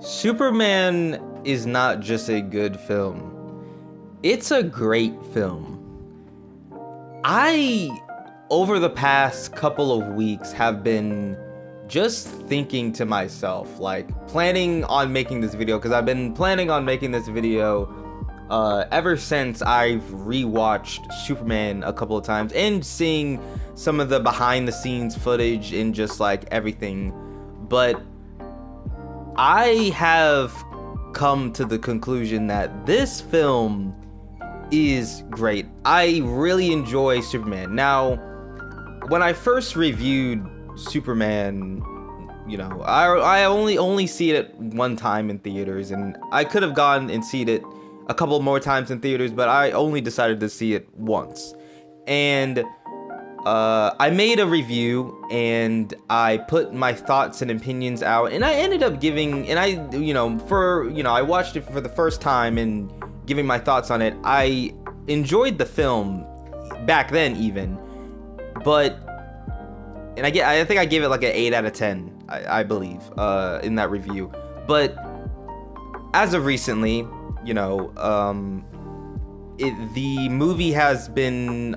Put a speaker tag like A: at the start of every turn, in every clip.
A: Superman is not just a good film. It's a great film. I, over the past couple of weeks, have been just thinking to myself, like planning on making this video, because I've been planning on making this video ever since I've rewatched Superman a couple of times and seeing some of the behind the scenes footage and just like everything. But I have come to the conclusion that this film is great. I really enjoy Superman. Now, when I first reviewed Superman, you know, I only see it one time in theaters, and I could have gone and seen it a couple more times in theaters, but I only decided to see it once. And I made a review and I put my thoughts and opinions out, and I ended up giving, and I watched it for the first time and giving my thoughts on it. I enjoyed the film back then even, but, and I think I gave it like an 8 out of 10, I believe, in that review. But as of recently, the movie has been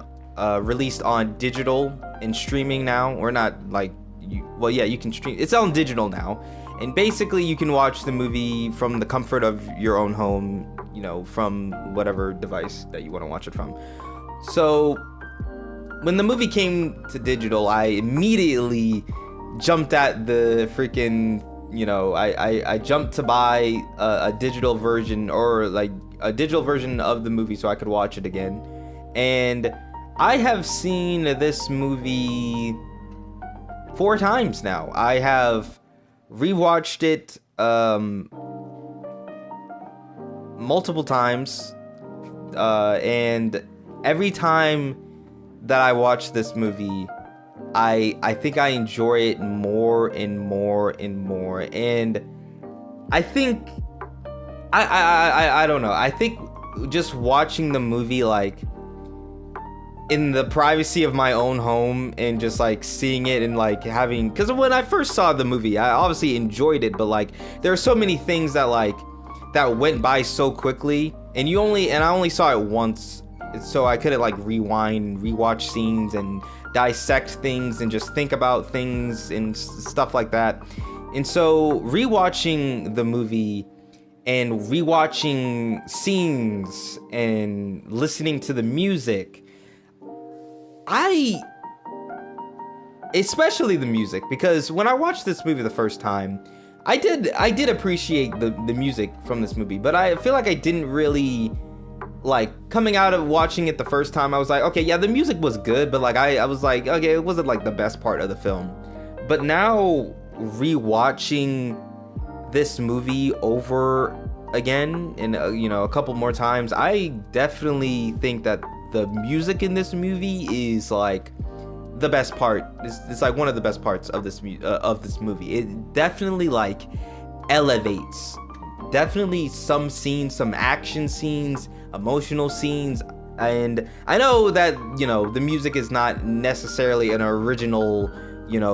A: released on digital and streaming now, or not like, you can stream. It's on digital now, and basically you can watch the movie from the comfort of your own home, from whatever device that you want to watch it from. So when the movie came to digital, I immediately jumped at the freaking, I jumped to buy a digital version, or like a digital version of the movie so I could watch it again. And I have seen this movie 4 times now. I have rewatched it multiple times, and every time that I watch this movie, I think I enjoy it more and more and more. And I think I don't know. I think just watching the movie like in the privacy of my own home and just like seeing it and like having, because when I first saw the movie, I obviously enjoyed it, but like there are so many things that went by so quickly, and I only saw it once, so I couldn't like rewind and rewatch scenes and dissect things and just think about things and stuff like that. And so rewatching the movie and rewatching scenes and listening to the music, especially the music, because when I watched this movie the first time, I did appreciate the music from this movie, but I feel like I didn't really, like, coming out of watching it the first time, I was like, okay, yeah, the music was good, but like I was like, okay, it wasn't like the best part of the film. But now rewatching this movie over again and a couple more times, I definitely think that the music in this movie is like the best part. It's like one of the best parts of this movie. It definitely like elevates. Definitely some scenes, some action scenes, emotional scenes. And I know that, the music is not necessarily an original,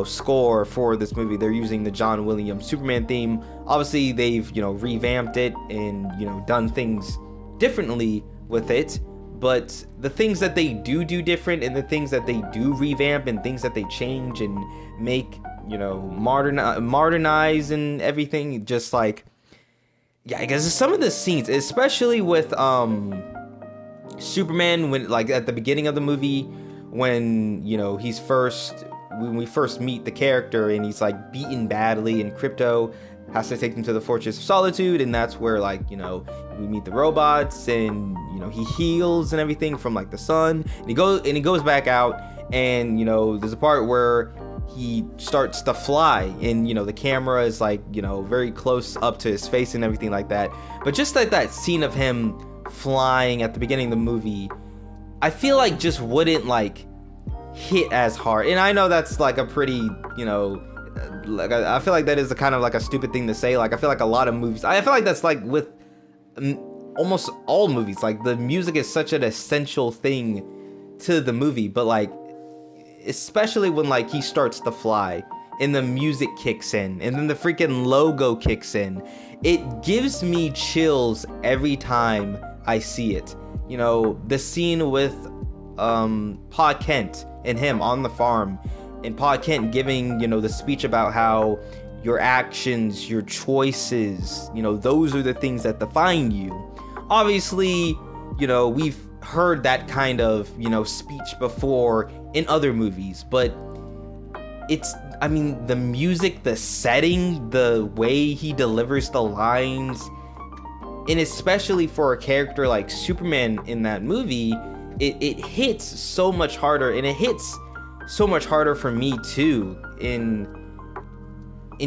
A: score for this movie. They're using the John Williams Superman theme. Obviously, they've, revamped it and, done things differently with it. But the things that they do different, and the things that they do revamp, and things that they change and make, modernize and everything, just like, yeah, I guess some of the scenes, especially with Superman, when like at the beginning of the movie, when when we first meet the character and he's like beaten badly, and Krypto has to take him to the Fortress of Solitude, and that's where like we meet the robots, and he heals and everything from like the sun, and he goes back out, and there's a part where he starts to fly, and the camera is like very close up to his face and everything like that. But just like that scene of him flying at the beginning of the movie, I feel like just wouldn't like hit as hard. And I know that's like a pretty like I feel like that is a kind of like a stupid thing to say. Like I feel like a lot of movies, I feel like that's like with almost all movies, like the music is such an essential thing to the movie. But like especially when like he starts to fly, and the music kicks in, and then the freaking logo kicks in. It gives me chills every time I see it. You know, the scene with Pa Kent and him on the farm, and Pa Kent giving, you know, the speech about how your actions, your choices, you know, those are the things that define you. Obviously, you know, we've heard that kind of, you know, speech before in other movies, but I mean, the music, the setting, the way he delivers the lines, and especially for a character like Superman in that movie, it hits so much harder, and it hits so much harder for me too, in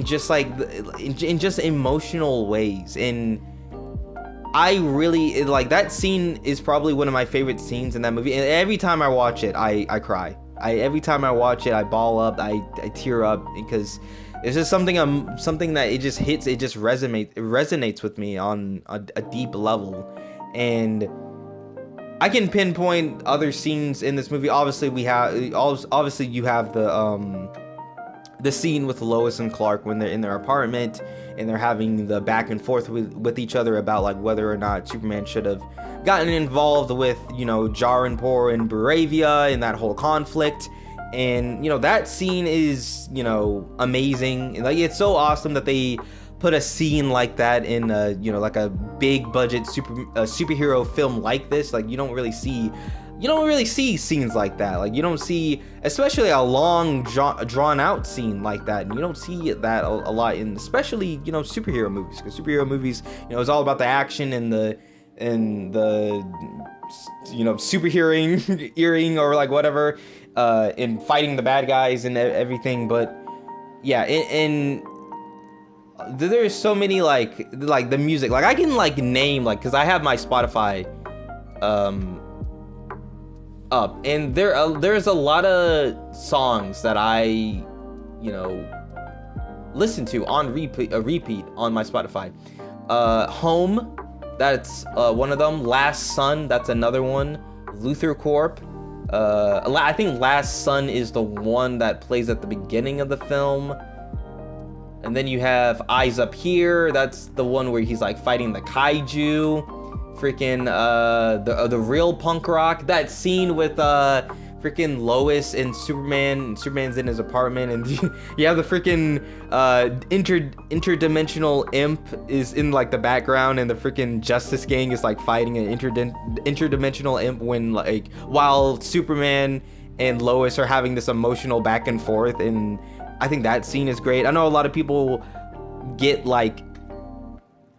A: just like in just emotional ways. And I really like that scene. Is probably one of my favorite scenes in that movie, and every time I watch it, I cry. Every time I watch it, I ball up, I tear up, because it's just something that it just hits, it just resonates with me on a deep level. And I can pinpoint other scenes in this movie. Obviously you have the scene with Lois and Clark when they're in their apartment and they're having the back and forth with each other about like whether or not Superman should have gotten involved with, you know, Jaranpur and Buravia and that whole conflict. And, you know, that scene is, you know, amazing. Like, it's so awesome that they put a scene like that in a, you know, like a big budget superhero film like this. Like, you don't really see scenes like that. Like, you don't see, especially a long drawn out scene like that, and you don't see that a lot in, especially, you know, superhero movies, because superhero movies, you know, it's all about the action and the you know, superhero earring or like whatever, in fighting the bad guys and everything. But yeah, and there's so many like the music, like I can like name, like, because I have my Spotify up, and there's a lot of songs that I, you know, listen to on repeat on my Spotify. Home, that's one of them. Last Sun, that's another one. Luther Corp, I think Last Sun is the one that plays at the beginning of the film. And then you have Eyes Up Here, that's the one where he's like fighting the kaiju. Freaking the real punk rock, that scene with freaking Lois and Superman's in his apartment, and you have the freaking interdimensional imp is in like the background, and the freaking Justice Gang is like fighting an interdimensional imp when, like, while Superman and Lois are having this emotional back and forth. And I think that scene is great. I know a lot of people get like,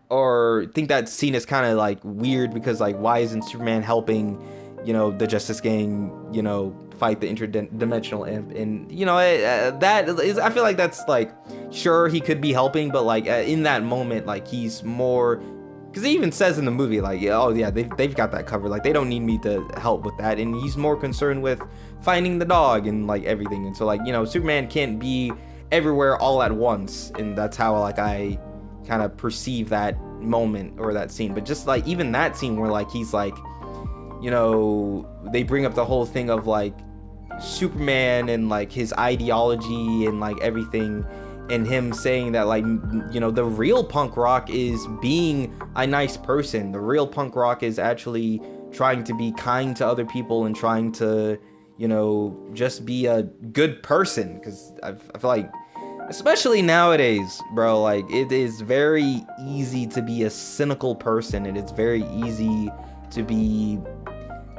A: or think that scene is kind of like weird, because like, why isn't Superman helping, you know, the Justice Gang, you know, fight the interdimensional imp? And, you know, that is, I feel like that's like, sure, he could be helping, but like in that moment, like, he's more, because he even says in the movie, like, oh yeah, they've got that covered, like, they don't need me to help with that. And he's more concerned with finding the dog and like everything. And so, like, you know, Superman can't be everywhere all at once, and that's how like I kind of perceive that moment or that scene. But just like even that scene where like he's like, you know, they bring up the whole thing of like Superman and like his ideology and like everything, and him saying that, like, you know, the real punk rock is being a nice person. The real punk rock is actually trying to be kind to other people and trying to, you know, just be a good person. Because I feel like, especially nowadays, bro, like, it is very easy to be a cynical person, and it's very easy to be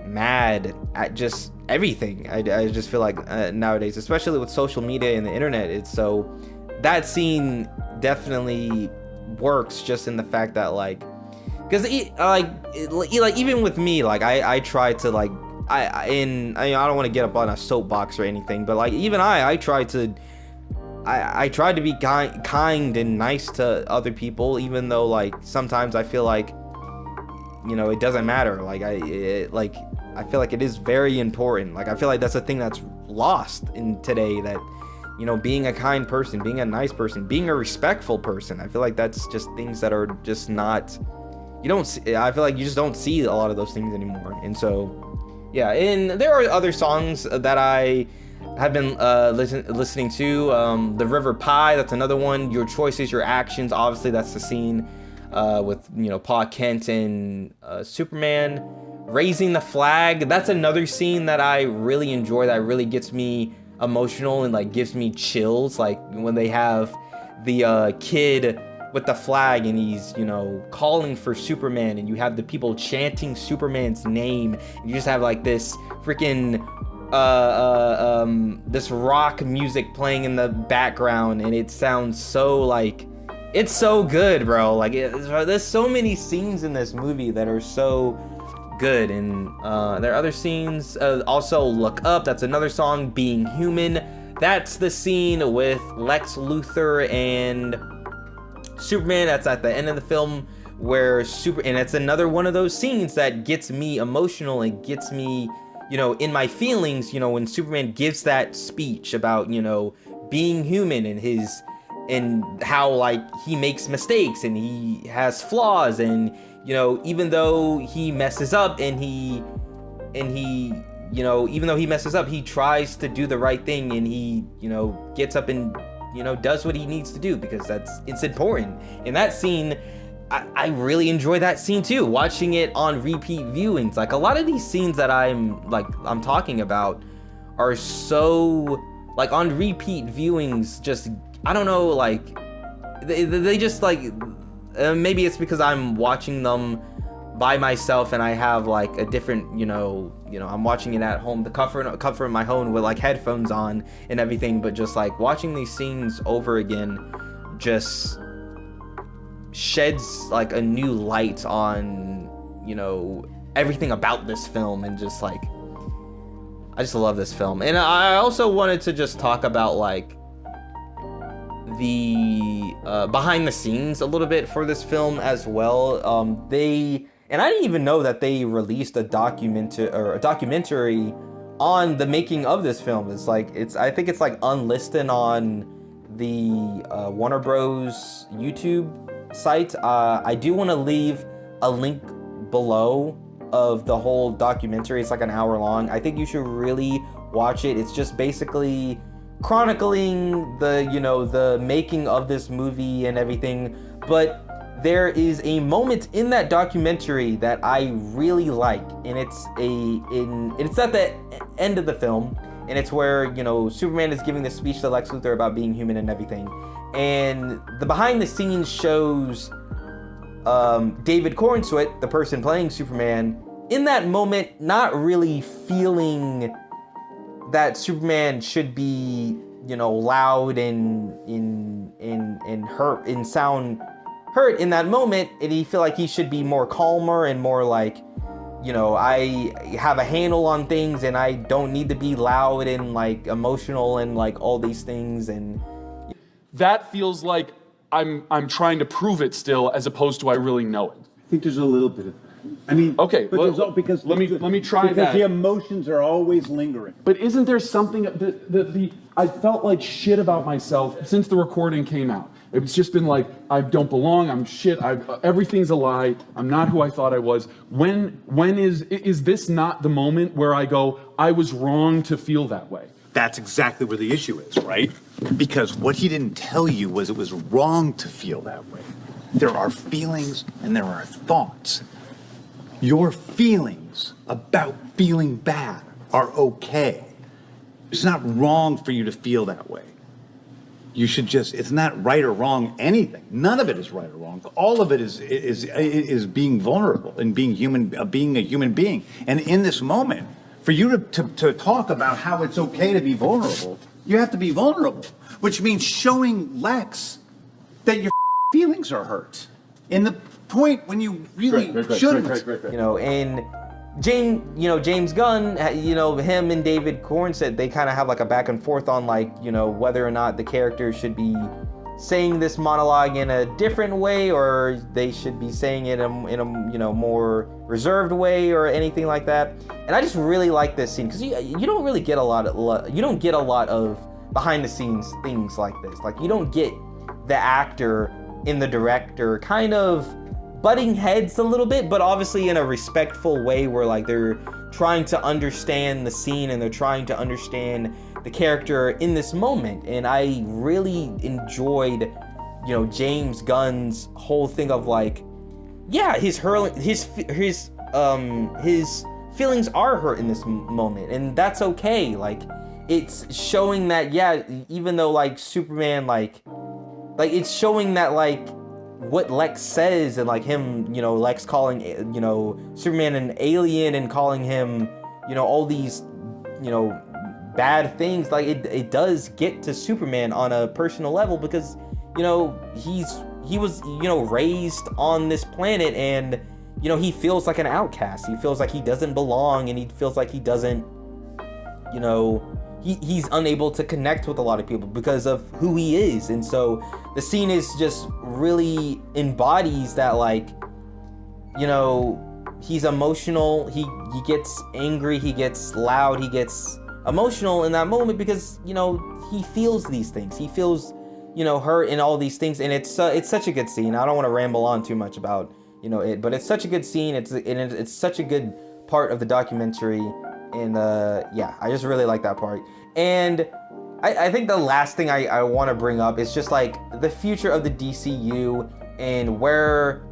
A: mad at just everything. I just feel like nowadays, especially with social media and the internet, it's so, that scene definitely works just in the fact that, like, because even with me, like, I try to, like, I don't want to get up on a soapbox or anything, but like, even I try to be kind and nice to other people, even though like sometimes I feel like, you know, it doesn't matter. Like I feel like it is very important. Like I feel like that's a thing that's lost in today, that, you know, being a kind person, being a nice person, being a respectful person, I feel like that's just things that are just not, you don't see, I feel like you just don't see a lot of those things anymore. And so, yeah, and there are other songs that I have been listening to. The River Pie, that's another one. Your Choices, Your Actions, obviously that's the scene with, you know, Pa Kent and Superman. Raising the Flag, that's another scene that I really enjoy, that really gets me emotional and like gives me chills. Like when they have the kid with the flag and he's, you know, calling for Superman, and you have the people chanting Superman's name, and you just have like this freaking this rock music playing in the background, and it sounds so like, it's so good, bro. Like there's so many scenes in this movie that are so good. And there are other scenes, also Look Up, that's another song. Being Human, that's the scene with Lex Luthor and Superman, that's at the end of the film, where and it's another one of those scenes that gets me emotional and gets me, you know, in my feelings, you know, when Superman gives that speech about, you know, being human and how like he makes mistakes and he has flaws, and, you know, even though he messes up and he you know, even though he messes up, he tries to do the right thing, and he, you know, gets up and, you know, does what he needs to do, because it's important. And that scene, I really enjoy that scene too, watching it on repeat viewings. Like a lot of these scenes that I'm talking about are so, like, on repeat viewings, just, I don't know, like they just like, maybe it's because I'm watching them by myself and I have like a different, you know, I'm watching it at home, the comfort in my home with like headphones on and everything, but just like watching these scenes over again just sheds like a new light on, you know, everything about this film. And just like, I just love this film. And I also wanted to just talk about like the behind the scenes a little bit for this film as well. And I didn't even know that they released a documentary on the making of this film. I think it's like unlisted on the Warner Bros. YouTube site. I do want to leave a link below of the whole documentary. It's like an hour long. I think you should really watch it. It's just basically chronicling the making of this movie and everything. But there is a moment in that documentary that I really like, and it's at the end of the film, and it's where, you know, Superman is giving this speech to Lex Luthor about being human and everything, and the behind the scenes shows David Corenswet, the person playing Superman, in that moment not really feeling that Superman should be, you know, loud and hurt and sound hurt in that moment, and he feel like he should be more calmer and more like, you know, I have a handle on things and I don't need to be loud and like emotional and like all these things. And
B: that feels like I'm trying to prove it still, as opposed to I really know it.
C: I think there's a little bit of, I mean,
B: okay,
C: but because
B: let me try
C: because
B: that.
C: The emotions are always lingering.
B: But isn't there something I felt like shit about myself since the recording came out. It's just been like, I don't belong, I'm shit, everything's a lie, I'm not who I thought I was. When is this not the moment where I go, I was wrong to feel that way?
D: That's exactly where the issue is, right? Because what he didn't tell you was it was wrong to feel that way. There are feelings and there are thoughts. Your feelings about feeling bad are okay. It's not wrong for you to feel that way. You should just, it's not right or wrong anything. None of it is right or wrong. All of it is being vulnerable and being a human being. And in this moment, for you to talk about how it's okay to be vulnerable, you have to be vulnerable, which means showing Lex that your feelings are hurt in the point when you really shouldn't.
A: You know, and James Gunn, you know, him and David Corenswet, they kind of have like a back and forth on like, you know, whether or not the character should be saying this monologue in a different way, or they should be saying it in a you know, more reserved way or anything like that. And I just really like this scene because you don't really get a lot of behind the scenes things like this. Like, you don't get the actor and the director kind of butting heads a little bit, but obviously in a respectful way, where like they're trying to understand the scene and they're trying to understand the character in this moment. And I really enjoyed, you know, James Gunn's whole thing of like, yeah, his feelings are hurt in this moment, and that's okay. Like, it's showing that, yeah, even though like Superman, like it's showing that like what Lex says, and like him, you know, Lex calling, you know, Superman an alien and calling him, you know, all these, you know, bad things, like it does get to Superman on a personal level, because, you know, he was, you know, raised on this planet, and, you know, he feels like an outcast. He feels like he doesn't belong, and he feels like he doesn't, you know, he's unable to connect with a lot of people because of who he is. And so the scene is just really embodies that, like, you know, he's emotional, he gets angry, he gets loud, he gets emotional in that moment because, you know, he feels these things. He feels, you know, hurt and all these things, and it's such a good scene. I don't want to ramble on too much about, you know, it, but it's such a good scene. It's such a good part of the documentary, and yeah, I just really like that part. And I think the last thing I want to bring up is just like the future of the DCU and where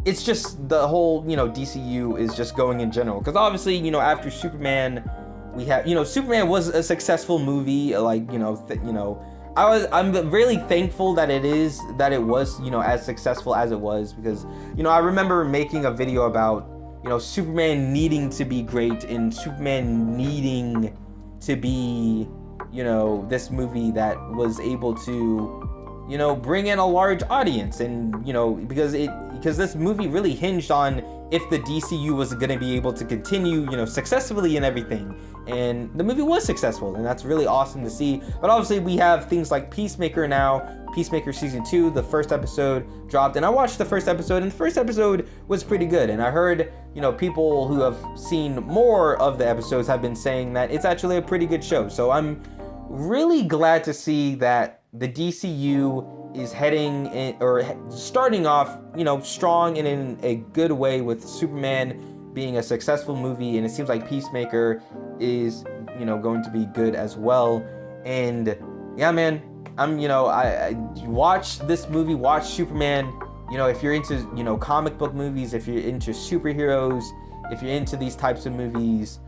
A: it's just the whole, you know, DCU is just going in general, because obviously, you know, after Superman, we have, you know, Superman was a successful movie, like, you know, I'm really thankful that it was, you know, as successful as it was, because, you know, I remember making a video about, you know, Superman needing to be great and Superman needing to be, you know, this movie that was able to, you know, bring in a large audience. And, you know, because this movie really hinged on if the DCU was going to be able to continue, you know, successfully and everything. And the movie was successful, and that's really awesome to see. But obviously we have things like Peacemaker now. Peacemaker season 2, the first episode dropped, and I watched the first episode, and the first episode was pretty good. And I heard, you know, people who have seen more of the episodes have been saying that it's actually a pretty good show. So I'm really glad to see that the DCU is heading in, or starting off, you know, strong and in a good way, with Superman being a successful movie, and it seems like Peacemaker is, you know, going to be good as well. And yeah, man, you know, I watch this movie, watch Superman. You know, if you're into, you know, comic book movies, if you're into superheroes, if you're into these types of movies,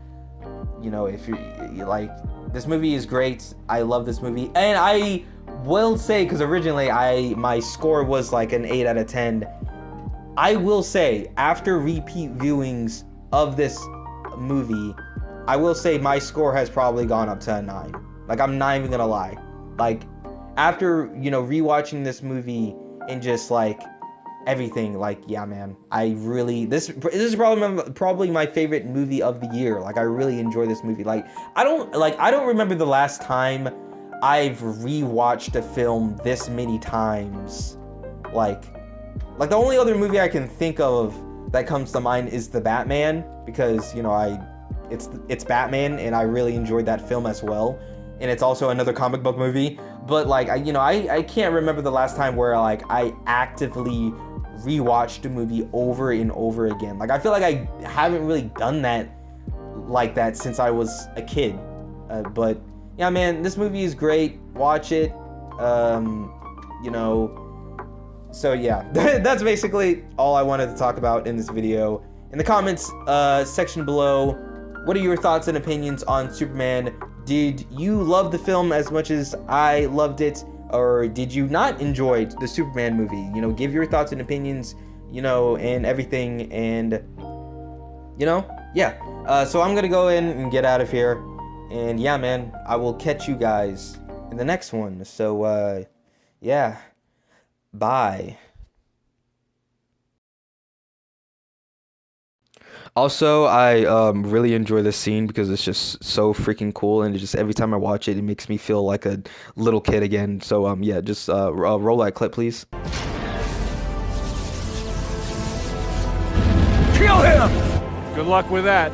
A: you know, if you're like, this movie is great. I love this movie. And I will say, because originally my score was like an 8 out of 10. I will say, after repeat viewings of this movie, I will say my score has probably gone up to a 9. Like, I'm not even gonna lie. Like, after, you know, rewatching this movie and just like everything, like, yeah, man, I really, this is probably my favorite movie of the year. Like, I really enjoy this movie. Like, I don't remember the last time I've rewatched a film this many times. Like the only other movie I can think of that comes to mind is The Batman, because, you know, it's Batman, and I really enjoyed that film as well. And it's also another comic book movie. But like, I can't remember the last time where like I actively rewatched a movie over and over again. Like, I feel like I haven't really done that like that since I was a kid. But yeah, man, this movie is great. Watch it. You know, so yeah, that's basically all I wanted to talk about in this video. In the comments section below, what are your thoughts and opinions on Superman? Did you love the film as much as I loved it, or did you not enjoy the Superman movie? You know, give your thoughts and opinions, you know, and everything. And, you know, yeah. So I'm gonna go in and get out of here. And yeah, man, I will catch you guys in the next one. So, yeah. Bye. Also, I really enjoy this scene because it's just so freaking cool, and it just, every time I watch it, it makes me feel like a little kid again. So yeah, just roll that clip, please.
E: Kill him! Good luck with that.